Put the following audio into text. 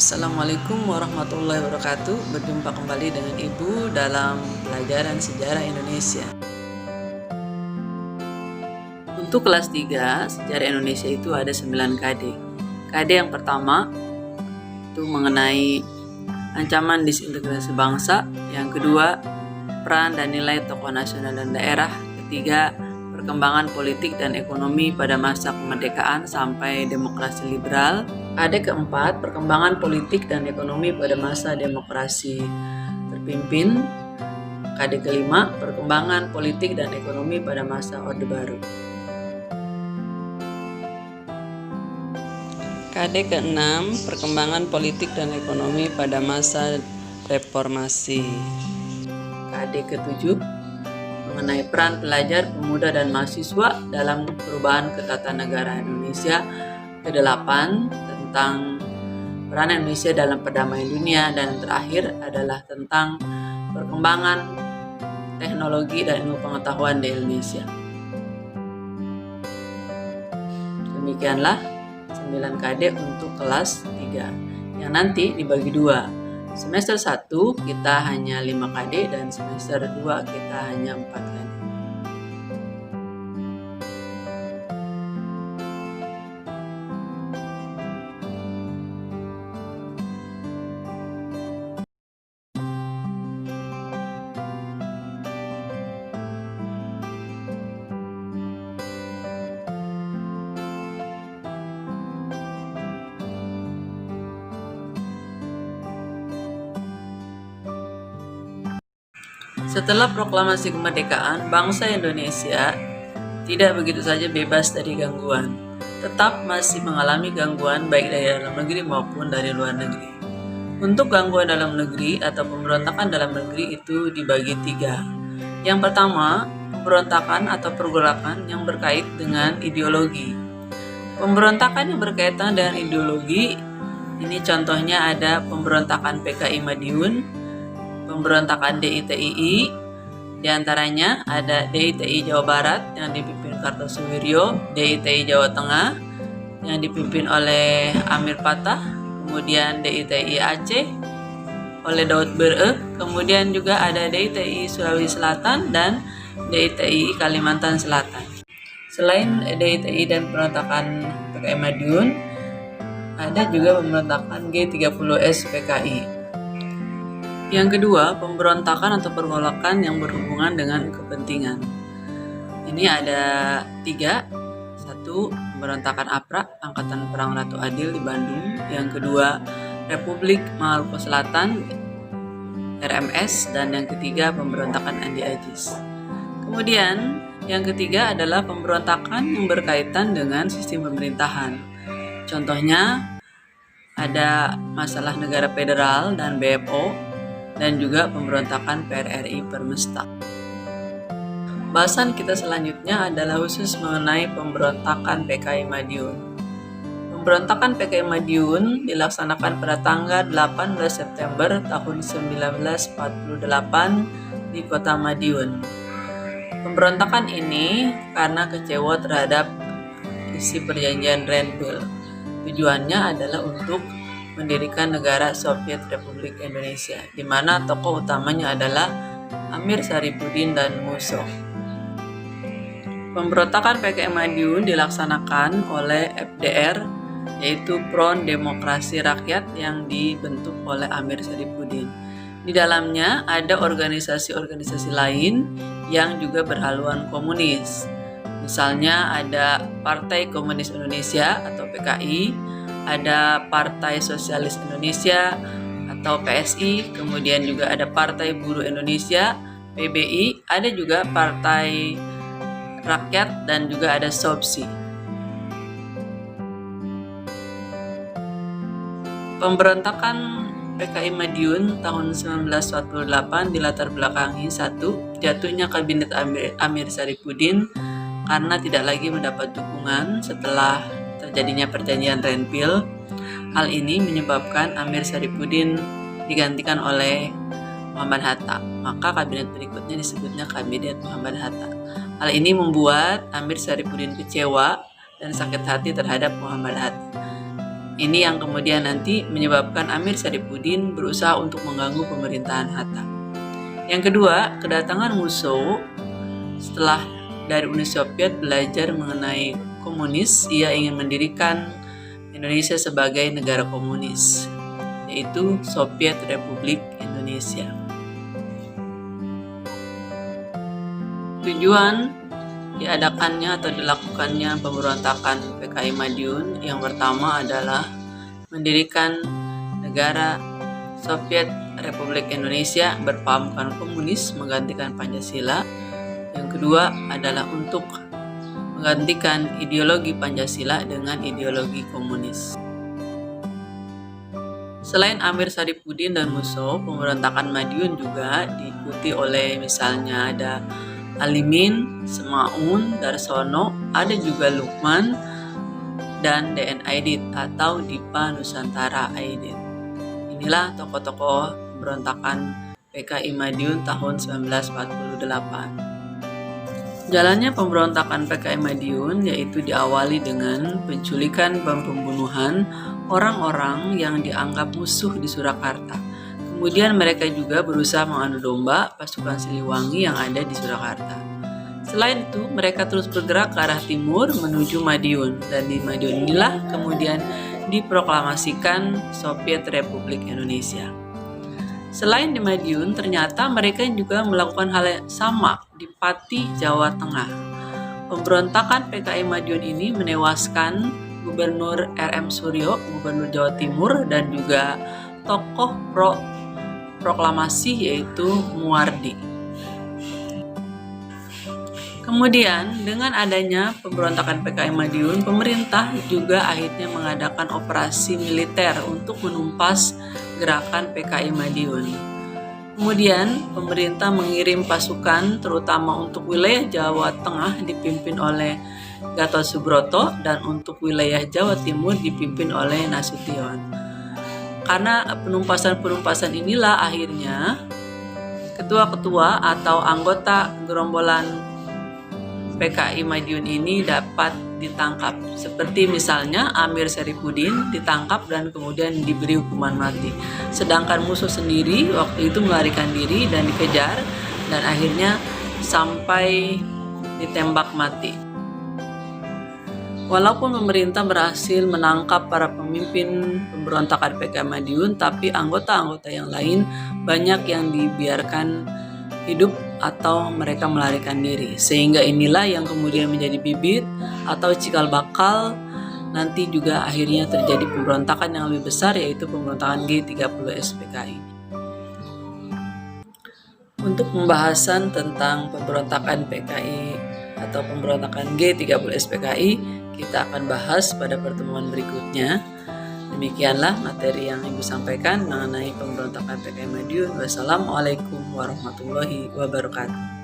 Assalamualaikum warahmatullahi wabarakatuh. Berjumpa kembali dengan Ibu dalam pelajaran sejarah Indonesia. Untuk kelas 3, sejarah Indonesia itu ada 9 KD. KD yang pertama itu mengenai ancaman disintegrasi bangsa. Yang kedua, peran dan nilai tokoh nasional dan daerah. Ketiga, perkembangan politik dan ekonomi pada masa kemerdekaan sampai demokrasi liberal. KD keempat, perkembangan politik dan ekonomi pada masa demokrasi terpimpin. KD kelima, perkembangan politik dan ekonomi pada masa Orde Baru. KD keenam, perkembangan politik dan ekonomi pada masa reformasi. KD ketujuh, mengenai peran pelajar, pemuda, dan mahasiswa dalam perubahan ketatanegaraan Indonesia. Kedelapan, tentang peran Indonesia dalam perdamaian dunia. Dan terakhir adalah tentang perkembangan teknologi dan ilmu pengetahuan di Indonesia. Demikianlah 9 KD untuk kelas 3 yang nanti dibagi 2. Semester 1 kita hanya 5 KD dan semester 2 kita hanya 4 KD. Setelah proklamasi kemerdekaan, bangsa Indonesia tidak begitu saja bebas dari gangguan, tetap masih mengalami gangguan baik dari dalam negeri maupun dari luar negeri. Untuk gangguan dalam negeri atau pemberontakan dalam negeri itu dibagi 3. Yang pertama, pemberontakan atau pergerakan yang berkait dengan ideologi. Pemberontakan yang berkaitan dengan ideologi, ini contohnya ada pemberontakan PKI Madiun, pemberontakan DITII, diantaranya ada DITI Jawa Barat yang dipimpin Kartosuwiryo, DITI Jawa Tengah yang dipimpin oleh Amir Patah, kemudian DITI Aceh oleh Daud Bereh, kemudian juga ada DITI Sulawesi Selatan dan DITI Kalimantan Selatan. Selain DITI dan pemberontakan PKI Madiun, ada juga pemberontakan G30S PKI. Yang kedua, pemberontakan atau pergolakan yang berhubungan dengan kepentingan. Ini ada 3. 1. Pemberontakan APRA, Angkatan Perang Ratu Adil di Bandung. Yang kedua, Republik Maluku Selatan, RMS. Dan yang ketiga, pemberontakan Andi Agis. Kemudian, yang ketiga adalah pemberontakan yang berkaitan dengan sistem pemerintahan. Contohnya, ada masalah negara federal dan BFO, dan juga pemberontakan PRRI Permesta. Bahasan kita selanjutnya adalah khusus mengenai pemberontakan PKI Madiun. Pemberontakan PKI Madiun dilaksanakan pada tanggal 18 September tahun 1948 di kota Madiun. Pemberontakan ini karena kecewa terhadap isi perjanjian Renville. Tujuannya adalah untuk mendirikan negara Soviet Republik Indonesia, di mana tokoh utamanya adalah Amir Syarifuddin dan Musso. Pemberontakan PKI Madiun dilaksanakan oleh FDR, yaitu Front Demokrasi Rakyat yang dibentuk oleh Amir Syarifuddin. Di dalamnya ada organisasi-organisasi lain yang juga berhaluan komunis. Misalnya ada Partai Komunis Indonesia atau PKI, ada Partai Sosialis Indonesia atau PSI, kemudian juga ada Partai Buruh Indonesia, PBI, ada juga Partai Rakyat dan juga ada SOBSI. Pemberontakan PKI Madiun tahun 1948 dilatar belakangi 1. Jatuhnya kabinet Amir Syarifuddin karena tidak lagi mendapat dukungan setelah terjadinya perjanjian Renville. Hal ini menyebabkan Amir Syarifuddin digantikan oleh Muhammad Hatta. Maka kabinet berikutnya disebutnya Kabinet Muhammad Hatta. Hal ini membuat Amir Syarifuddin kecewa dan sakit hati terhadap Muhammad Hatta. Ini yang kemudian nanti menyebabkan Amir Sarifuddin berusaha untuk mengganggu pemerintahan Hatta. Yang kedua, kedatangan Musso setelah dari Uni Soviet belajar mengenai komunis, ia ingin mendirikan Indonesia sebagai negara komunis, yaitu Soviet Republik Indonesia. Tujuan diadakannya atau dilakukannya pemberontakan PKI Madiun yang pertama adalah mendirikan negara Soviet Republik Indonesia berpahamkan komunis menggantikan Pancasila. Yang kedua adalah untuk menggantikan ideologi Pancasila dengan ideologi komunis. Selain Amir Sarifuddin dan Musso, pemberontakan Madiun juga diikuti oleh misalnya ada Alimin, Semaun, Darsono, ada juga Lukman, dan DN Aidit atau Dipa Nusantara Aidit. Inilah tokoh-tokoh pemberontakan PKI Madiun tahun 1948. Jalannya pemberontakan PKI Madiun yaitu diawali dengan penculikan dan pembunuhan orang-orang yang dianggap musuh di Surakarta. Kemudian mereka juga berusaha mengadu domba pasukan Siliwangi yang ada di Surakarta. Selain itu, mereka terus bergerak ke arah timur menuju Madiun, dan di Madiun inilah kemudian diproklamasikan Soviet Republik Indonesia. Selain di Madiun, ternyata mereka juga melakukan hal yang sama di Pati, Jawa Tengah. Pemberontakan PKI Madiun ini menewaskan Gubernur R.M. Suryo, Gubernur Jawa Timur, dan juga tokoh proklamasi yaitu Muwardi. Kemudian dengan adanya pemberontakan PKI Madiun, pemerintah juga akhirnya mengadakan operasi militer untuk menumpas gerakan PKI Madiun. Kemudian pemerintah mengirim pasukan terutama untuk wilayah Jawa Tengah dipimpin oleh Gatot Subroto dan untuk wilayah Jawa Timur dipimpin oleh Nasution. Karena penumpasan inilah akhirnya ketua-ketua atau anggota gerombolan PKI Madiun ini dapat ditangkap. Seperti misalnya Amir Sarifuddin ditangkap dan kemudian diberi hukuman mati. Sedangkan Musso sendiri waktu itu melarikan diri dan dikejar dan akhirnya sampai ditembak mati. Walaupun pemerintah berhasil menangkap para pemimpin pemberontakan PKI Madiun, tapi anggota-anggota yang lain banyak yang dibiarkan hidup atau mereka melarikan diri. Sehingga inilah yang kemudian menjadi bibit atau cikal bakal nanti juga akhirnya terjadi pemberontakan yang lebih besar, yaitu pemberontakan G30 SPKI. Untuk pembahasan tentang pemberontakan PKI atau pemberontakan G30 SPKI, kita akan bahas pada pertemuan berikutnya. Demikianlah materi yang Ibu sampaikan mengenai pemberontakan PKI Madiun. Wassalamualaikum warahmatullahi wabarakatuh.